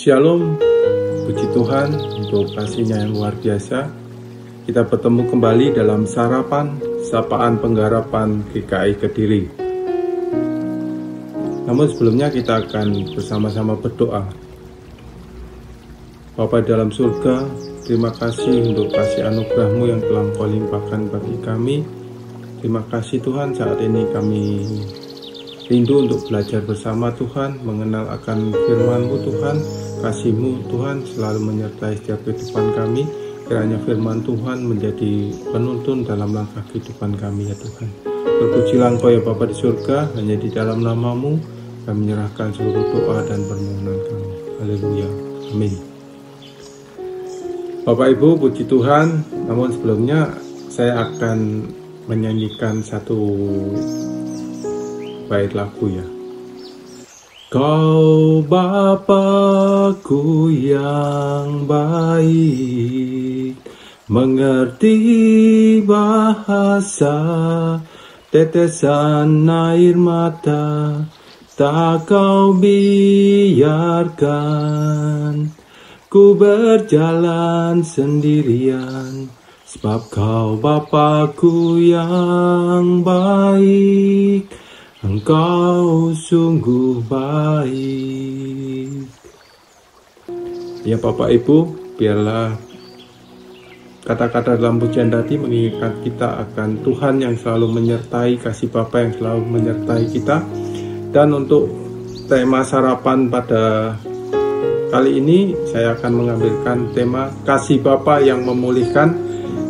Shalom, puji Tuhan untuk kasih-Nya yang luar biasa. Kita bertemu kembali dalam sarapan sapaan penggarapan GKI Kediri. Namun sebelumnya kita akan bersama-sama berdoa. Bapa dalam surga, terima kasih untuk kasih anugerah-Mu yang telah Engkau limpahkan bagi kami. Terima kasih Tuhan, saat ini kami rindu untuk belajar bersama Tuhan, mengenal akan firman-Mu Tuhan. Kasih-Mu Tuhan selalu menyertai setiap kehidupan kami. Kiranya firman Tuhan menjadi penuntun dalam langkah kehidupan kami ya Tuhan. Terpujilah Engkau ya Bapa di surga, hanya di dalam nama-Mu kami menyerahkan seluruh doa dan permohonan kami. Haleluya, amin. Bapak Ibu, puji Tuhan. Namun sebelumnya saya akan menyanyikan satu bait lagu ya. Kau Bapa-Ku yang baik, mengerti bahasa tetesan air mata, tak Kau biarkan ku berjalan sendirian, sebab Kau Bapa-Ku yang baik. Engkau sungguh baik. Ya Bapak Ibu, biarlah kata-kata dalam pujian tadi mengingatkan kita akan Tuhan yang selalu menyertai, kasih Bapa yang selalu menyertai kita. Dan untuk tema sarapan pada kali ini, saya akan mengambilkan tema kasih Bapa yang memulihkan,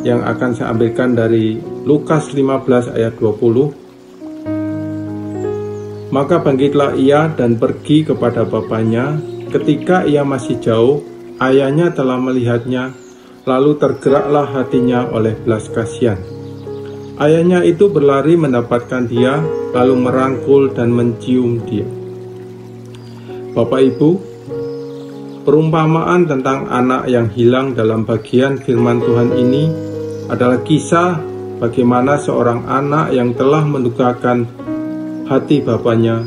yang akan saya ambilkan dari Lukas 15 ayat 20. Maka bangkitlah ia dan pergi kepada bapaknya. Ketika ia masih jauh, ayahnya telah melihatnya, lalu tergeraklah hatinya oleh belas kasihan. Ayahnya itu berlari mendapatkan dia, lalu merangkul dan mencium dia. Bapak Ibu, perumpamaan tentang anak yang hilang dalam bagian firman Tuhan ini adalah kisah bagaimana seorang anak yang telah mendukakan hati bapaknya,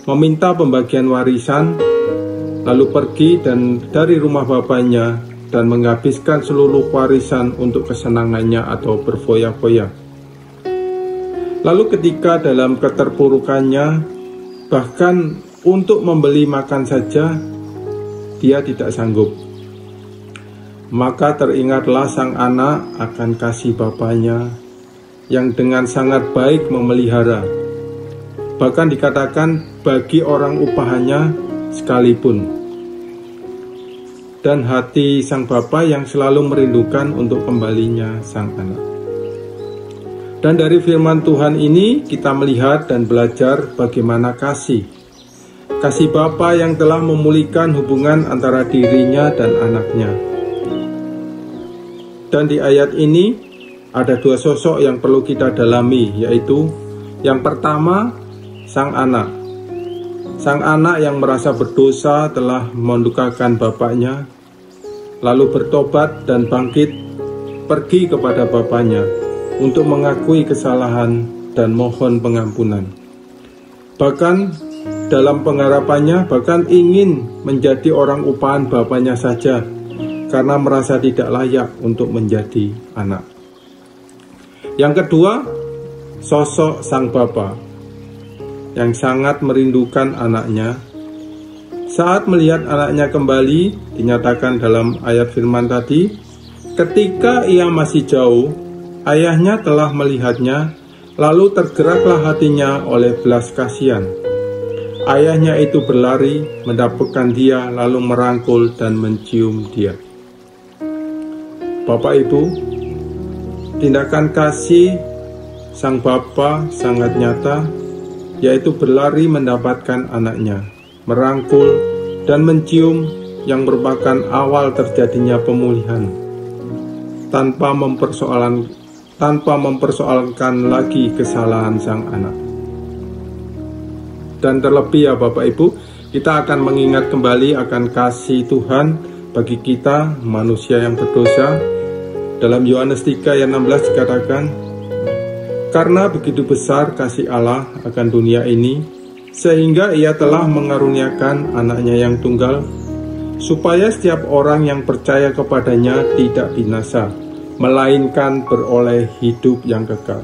meminta pembagian warisan, lalu pergi dari rumah bapaknya dan menghabiskan seluruh warisan untuk kesenangannya atau berfoya-foya. Lalu ketika dalam keterpurukannya, bahkan untuk membeli makan saja, dia tidak sanggup. Maka teringatlah sang anak akan kasih bapaknya yang dengan sangat baik memelihara. Bahkan dikatakan bagi orang upahannya sekalipun. Dan hati sang bapa yang selalu merindukan untuk kembalinya sang anak. Dan dari firman Tuhan ini kita melihat dan belajar bagaimana kasih bapa yang telah memulihkan hubungan antara dirinya dan anaknya. Dan di ayat ini ada dua sosok yang perlu kita dalami, yaitu yang pertama, sang anak. Sang anak yang merasa berdosa telah mendukakan bapaknya, lalu bertobat dan bangkit, pergi kepada bapaknya untuk mengakui kesalahan dan mohon pengampunan. Bahkan dalam pengharapannya, bahkan ingin menjadi orang upahan bapaknya saja, karena merasa tidak layak untuk menjadi anak. Yang kedua, sosok sang bapa yang sangat merindukan anaknya. Saat melihat anaknya kembali, dinyatakan dalam ayat firman tadi, ketika ia masih jauh, ayahnya telah melihatnya, lalu tergeraklah hatinya oleh belas kasihan. Ayahnya itu berlari, mendapatkan dia, lalu merangkul dan mencium dia. Bapak Ibu, tindakan kasih sang bapa sangat nyata, yaitu berlari mendapatkan anaknya, merangkul dan mencium, yang merupakan awal terjadinya pemulihan, tanpa mempersoalkan lagi kesalahan sang anak. Dan terlebih ya Bapak Ibu, kita akan mengingat kembali akan kasih Tuhan bagi kita manusia yang berdosa. Dalam Yohanes 3 ayat 16 dikatakan, karena begitu besar kasih Allah akan dunia ini, sehingga ia telah mengaruniakan anaknya yang tunggal, supaya setiap orang yang percaya kepadanya tidak binasa, melainkan beroleh hidup yang kekal.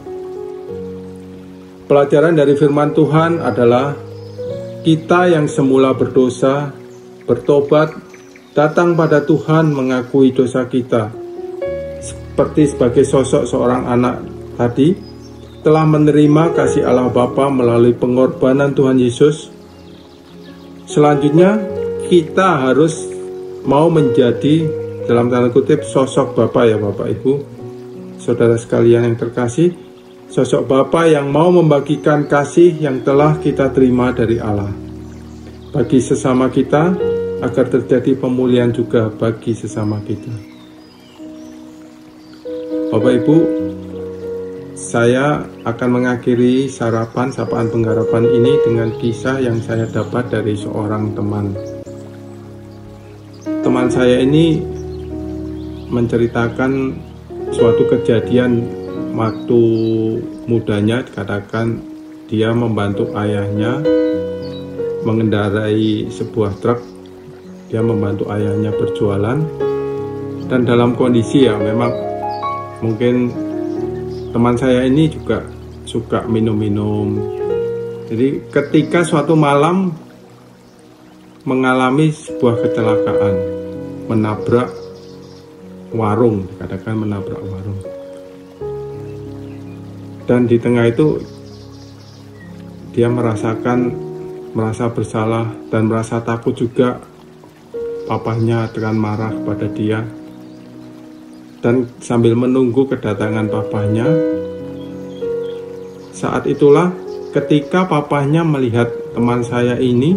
Pelajaran dari firman Tuhan adalah kita yang semula berdosa, bertobat, datang pada Tuhan mengakui dosa kita. Seperti sebagai sosok seorang anak tadi, telah menerima kasih Allah Bapa melalui pengorbanan Tuhan Yesus. Selanjutnya, kita harus mau menjadi, dalam tanda kutip, sosok Bapa ya Bapak Ibu. Saudara sekalian yang terkasih, sosok Bapa yang mau membagikan kasih yang telah kita terima dari Allah bagi sesama kita, agar terjadi pemulihan juga bagi sesama kita. Bapak Ibu, saya akan mengakhiri sapaan pengharapan ini dengan kisah yang saya dapat dari seorang teman. Teman saya ini menceritakan suatu kejadian waktu mudanya. Dikatakan dia membantu ayahnya mengendarai sebuah truk. Dia membantu ayahnya berjualan, dan dalam kondisi ya memang mungkin teman saya ini juga suka minum-minum. Jadi ketika suatu malam mengalami sebuah kecelakaan, menabrak warung, dikatakan menabrak warung. Dan di tengah itu dia merasa bersalah dan merasa takut juga. Papahnya akan marah pada dia. Dan sambil menunggu kedatangan papahnya, saat itulah ketika papahnya melihat teman saya ini,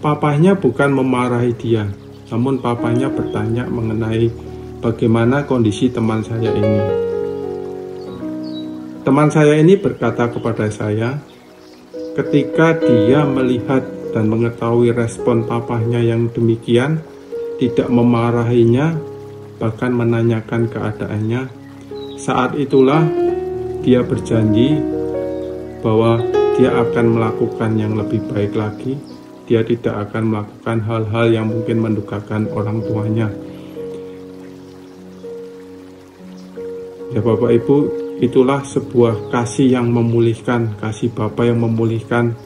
papahnya bukan memarahi dia, namun papahnya bertanya mengenai bagaimana kondisi teman saya ini. Teman saya ini berkata kepada saya, ketika dia melihat dan mengetahui respon papahnya yang demikian, tidak memarahinya, bahkan menanyakan keadaannya, saat itulah dia berjanji bahwa dia akan melakukan yang lebih baik lagi. Dia tidak akan melakukan hal-hal yang mungkin mendukakan orang tuanya. Ya Bapak Ibu, itulah sebuah kasih yang memulihkan, kasih Bapa yang memulihkan.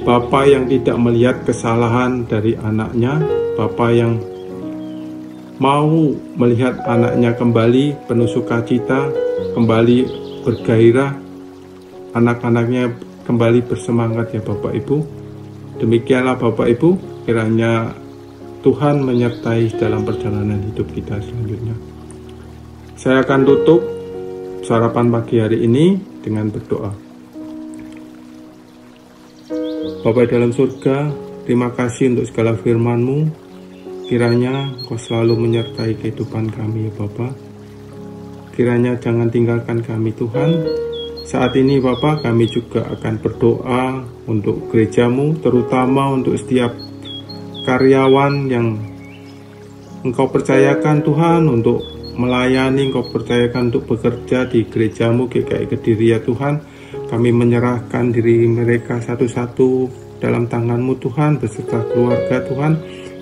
Bapa yang tidak melihat kesalahan dari anaknya, Bapa yang mau melihat anaknya kembali penuh sukacita, kembali bergairah, anak-anaknya kembali bersemangat ya Bapak Ibu. Demikianlah Bapak Ibu, kiranya Tuhan menyertai dalam perjalanan hidup kita selanjutnya. Saya akan tutup sarapan pagi hari ini dengan berdoa. Bapa dalam surga, terima kasih untuk segala firman-Mu. Kiranya Kau selalu menyertai kehidupan kami ya Bapa. Kiranya jangan tinggalkan kami Tuhan. Saat ini Bapa, kami juga akan berdoa untuk gereja-Mu, terutama untuk setiap karyawan yang Engkau percayakan Tuhan untuk melayani, Engkau percayakan untuk bekerja di gereja-Mu GKI Kediri ya Tuhan. Kami menyerahkan diri mereka satu-satu dalam tangan-Mu Tuhan, beserta keluarga Tuhan.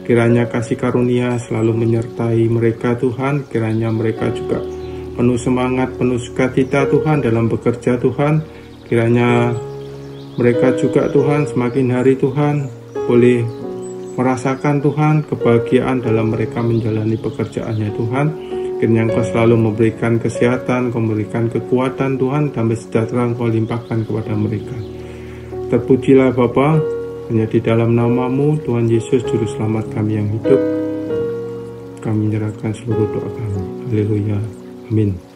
Kiranya kasih karunia selalu menyertai mereka Tuhan. Kiranya mereka juga penuh semangat, penuh sukacita Tuhan dalam bekerja Tuhan. Kiranya mereka juga Tuhan semakin hari Tuhan boleh merasakan Tuhan kebahagiaan dalam mereka menjalani pekerjaannya Tuhan. Kiranya Engkau selalu memberikan kesehatan, Engkau memberikan kekuatan Tuhan, damai sejahtera Engkau limpahkan kepada mereka. Terpujilah Bapa, hanya di dalam nama-Mu Tuhan Yesus Juru Selamat kami yang hidup, kami menyerahkan seluruh doa kami. Haleluya. Amin.